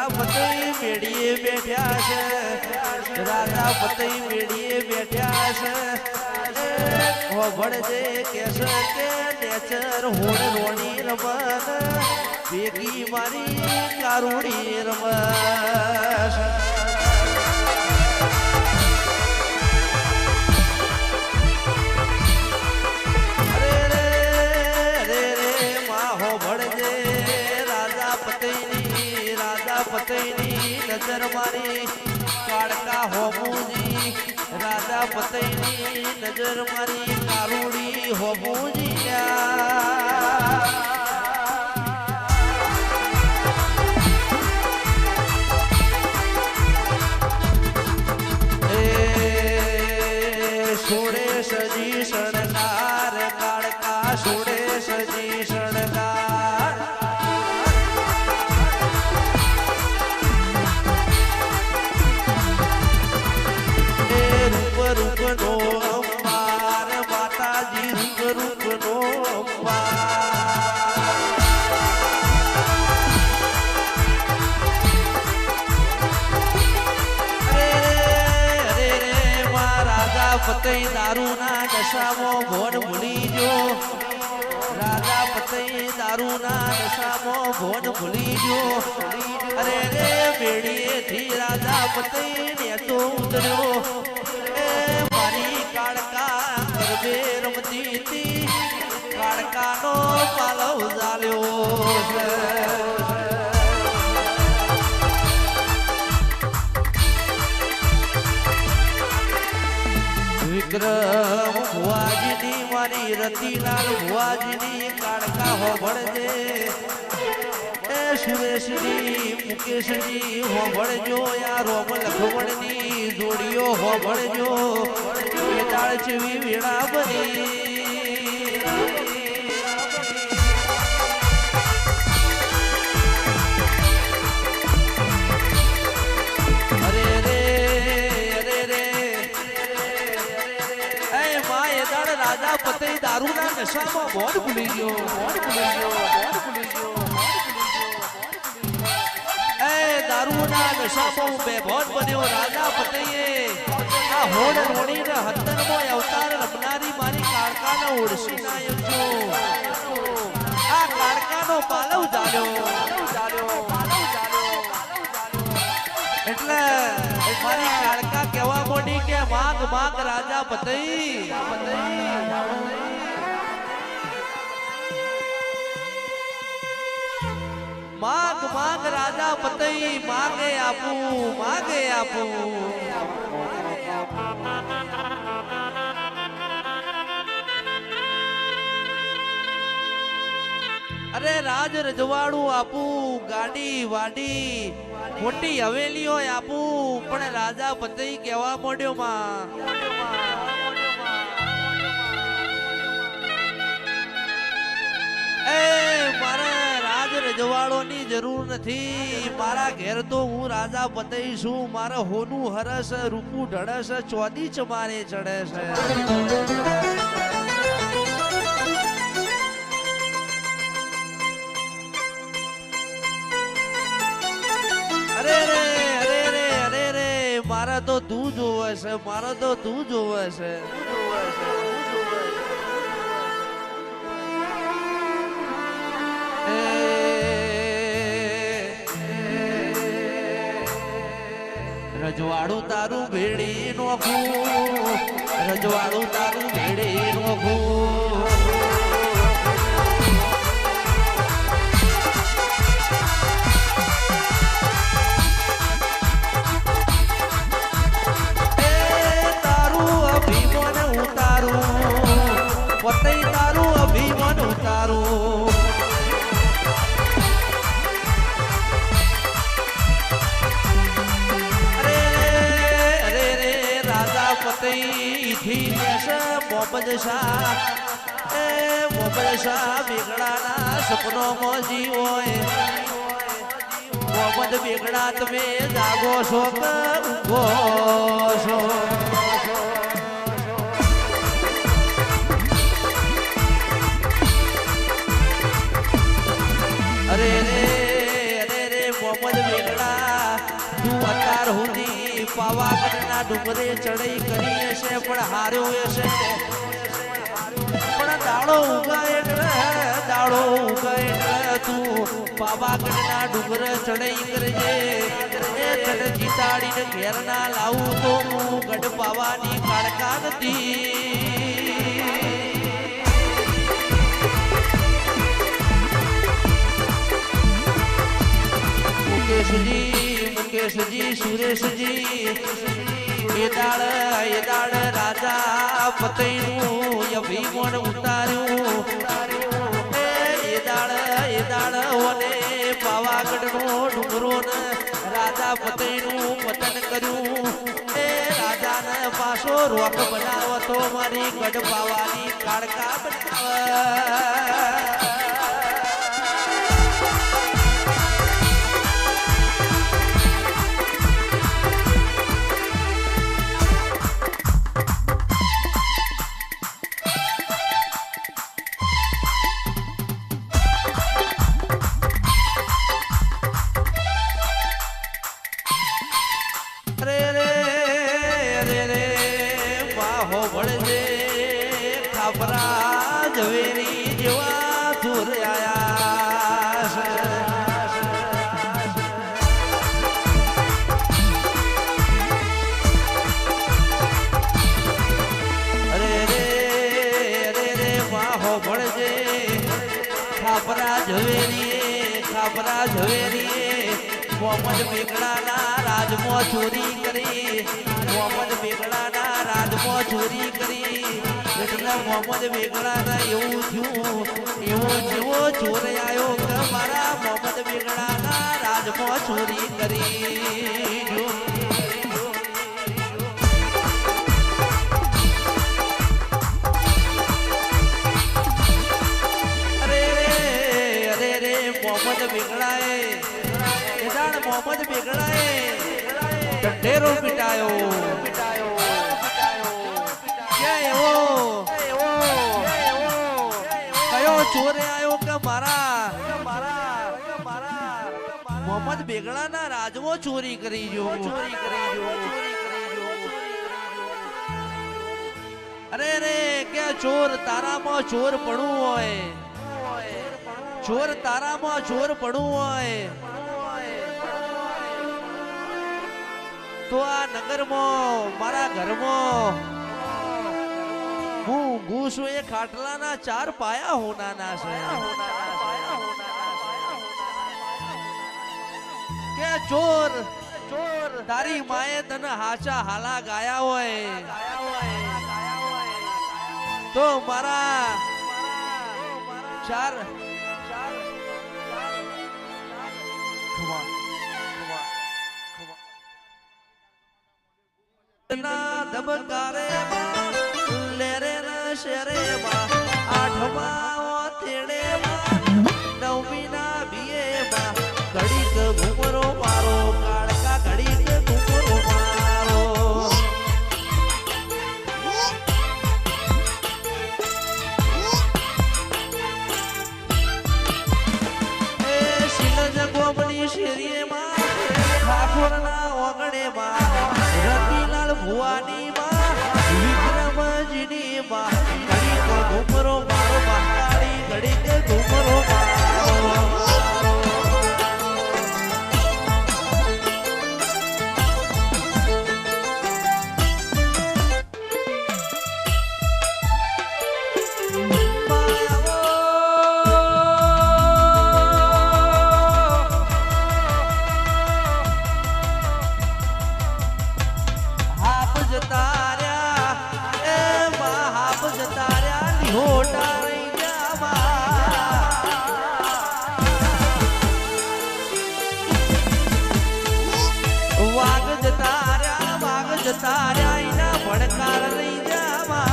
રાજા પતઈ મેડીએ બેઠ્યા છે રાજા પતઈ મેડીએ બેઠ્યા છે ભળજે કેસ કે નેચર હોડ રોણી રમત ભેગી મારી કારુડી રમત નજર મારી કાળકા હોમુજી રાજા પતઈની નજર મારી કારુડી હોમુજી સોડે સજી શણગાર કાળકા સોડે સજી શણગાર રૂપનો અંબાર માતાજી રૂપનો અંબાર અરે રાજા પતઈ દારૂના નશામાં ભોન ભૂલી જો રાજા પતઈ દારૂના નશામાં ભોન ભૂલી જો અરે રે બેડીએથી રાજા પતઈ ને તો ઉતર્યો કાળકા ગરબે રમતી હતી કાળકાનો પાલવ ઝાલ્યો વિક્રમ ભુવાજીની મારી રતિલાલ ભુવાજીની કાળકા હોભળજે એ સુરેશજી મુકેશજી હોભળજો યા રોમ લખમણની જોડીઓ હોભળજો તાળ ચવી વીણા બની અરે રે એ માએ દાડ રાજા પતઈ દારૂના નશામાં મોઢ ભૂલી ગયો એ દારૂના નશામાં બેભાન બન્યો રાજા પતઈએ આ હોડ રોણીને હતરમો અવતાર રમનારી મારી કાળકાનો ઓળસી નાયક છો આ કાળકાનો પાલવ જાલ્યો એટલે મારી કાળકા કહેવા મોડી કે માગ માગ રાજા પતઈ માગ માગ રાજા પતઈ માગે આપું અરે રાજ રજવાડું આપું ગાડી વાડી મોટી હવેલીઓ આપું પણ રાજા પતઈ કહેવા મોડ્યો માં એ મારા રાજ રજવાડોની જરૂર નથી મારા ઘેર તો હું રાજા પતઈ છું મારા હોનું હરસ રૂપું ઢળસ ચોદી ચમારે ચડે છે મારા તો તું જોવે છે રજવાડું તારું ભેડી નોખું રજવાડું તારું ભેડી નોખું પતઈ તારું અભિમાન ઉતારું અરે રાજા પતઈ થી મોહમ્મદ શાહ બેગડાના સપનોમાં જીવો મોહમ્મદ બેગડા તમે જાગો છો કે ઊંઘો છો અરે રે મોહમ્મદ બેગડા બેટા તું અત્યાર સુધી પાવાગઢના ડુંગરે ચડાઈ કરી હશે પણ હાર્યો હશે પણ દાડો ઉગાય એટલે તું પાવાગઢના ડુંગર ચડાઈ કરજે એ ગઢ જીતાડીને ઘેર ના લાવું તો હું ગઢ પાવાની કાળકા નથી મુકેશજી સુરેશજી એ દાડ રાજા પતઈનું અભિમાન ઉતાર્યું એ દાડ ઓને પાવાગઢનો ડુંગરો ને રાજા પતઈનું પતન કર્યું એ રાજાને પાછો રોક બનાવો તો મારી ગઢ પાવાની કાળકા બનાવ ઝવેરી જેવા ધૂર આયા અરે વાહો ભળજે ખાપરા ઝવેરી મોહમ્મદ બેગડાના રાજમાં ચોરી કરી મોહમ્મદ બેગડાના રાજમાં ચોરી કરી એટલે મોહમ્મદ બેગડાના એવું થયું એવો જેવો ચોર આવ્યો કે મારા મોહમ્મદ બેગડાના રાજમાં ચોરી કરી અરે મોહમ્મદ બેગડાએ મોહમ્મદ બેગડાએ ઢંઢેરો પીટાયો કયો ચોરે આવ્યો કે મારા મોહમ્મદ બેગડાના રાજમાં ચોરી કરી જો અરે કે ચોર તારામાં ચોર પડવું હોય ચોર તારામાં ચોર પડવું હોય તો આ નગરમાં મારા ઘરમાં હું ઘૂસો એ ખાટલાના 4 પાયા હોનાના છે કે ચોર તારી માએ તને હાચા હાલા ગાયા હોય તો મારા 4 ધબકારે લેરે ના શેરે માં આઠમા તેડે માં નવમી ના બીએ માં ઘડીક ઘુમરો મારો કાળકા ઘડીક ઘુમરો મારો એ શિલજ ગોમની શેરીએ માં ઠાકોર ના ઓગણે માં રતિલાલ ભુવાની માં વિક્રમજીની માં ઘડીક ઘુમરો મારો મહાકાળી ઘડીક ઘુમરો મારો તારા એના ભડકાર લઈ જાવા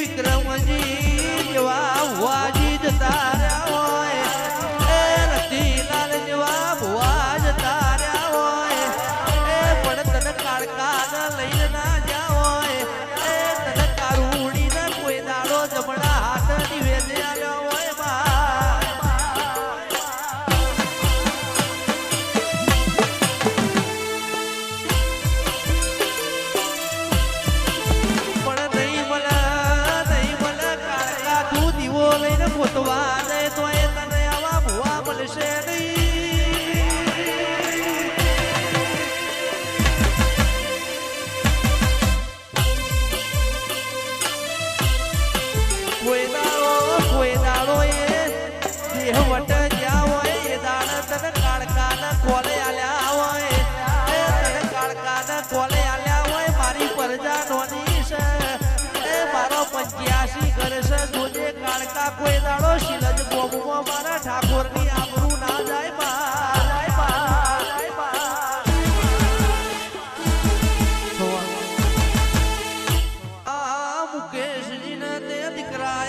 વિક્રમજી જેવા ભુવાજી જતા રહ્યા હોય એ રતિલાલ જેવા ભુવા જતા રહ્યા હોય એ પણ તને કાળકા લઈને ના જ્યાં હોય એ તને કારુડી ના કોઈ કોઈ દાડો એ દેહ વટ જ્યાં હોય એ દાડ તને કાળકાના કોલે આલ્યા હોય તને કાળકાના કોલે આલ્યા હોય મારી પરજા નોની છે એ મારો 85 કરશે જોજે કાળકા કોઈ દાડો શિલજ ગોમમાં મારા ઠાકોરની આબરૂ ના જાય મુકેશજીને તે દીકરા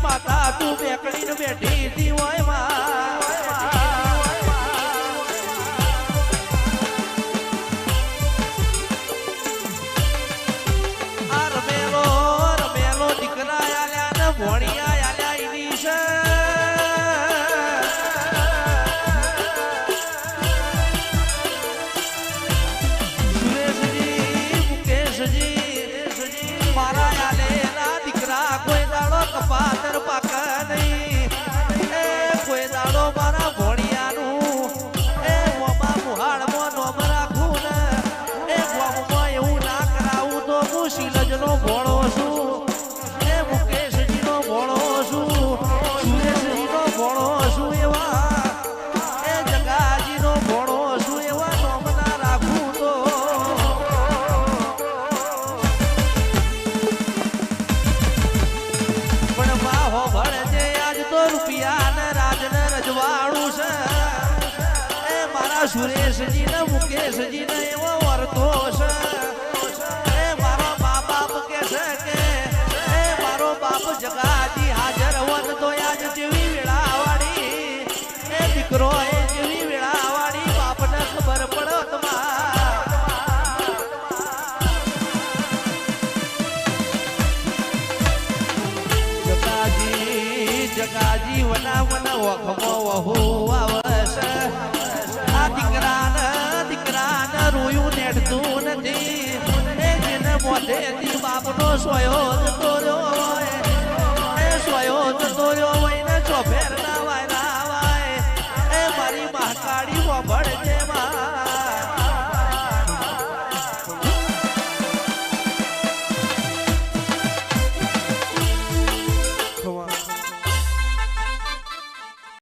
માતા તું બેકડીને બેઠી હતી હોય રમેલો દીકરા આલ્યા ને ભોણિયા આલ્યા એની છે સુરેશજી મુકેશજી મારા આલેલા દીકરા કોઈ દાડો કપાતર પાક નહીં એ કોઈ દાડો મારા ભોણિયાનું એ મોમાં મુહાડમાં નોમ રાખું ને એ ગોમમાં એવું ના કરાવું તો હું શીલજનો ભોળો છું એ મુકેશજીનો ભોળો છું સુરેશજીનો ભોળો છું એવા એ જગાજીનો ભોળો છું એવા નોમ ના રાખું તો રૂપિયા ને રાજ ને રજવાડું છે એ મારા સુરેશજી ને મુકેશજી ને એવો વર્તો છે એ મારો બાપ કે છે કે એ મારો બાપ જગાજી હાજર હોત તો આજ જેવી વેળાવાળી એ દીકરો એ જેવી વેળાવાળી બાપને ખબર પડત જગાજી વના વખમો વહુ આવશે આ દીકરાને રોયું નેટતું નથી એ જેને મોઢેથી બાપનો સોયો જતો રહ્યો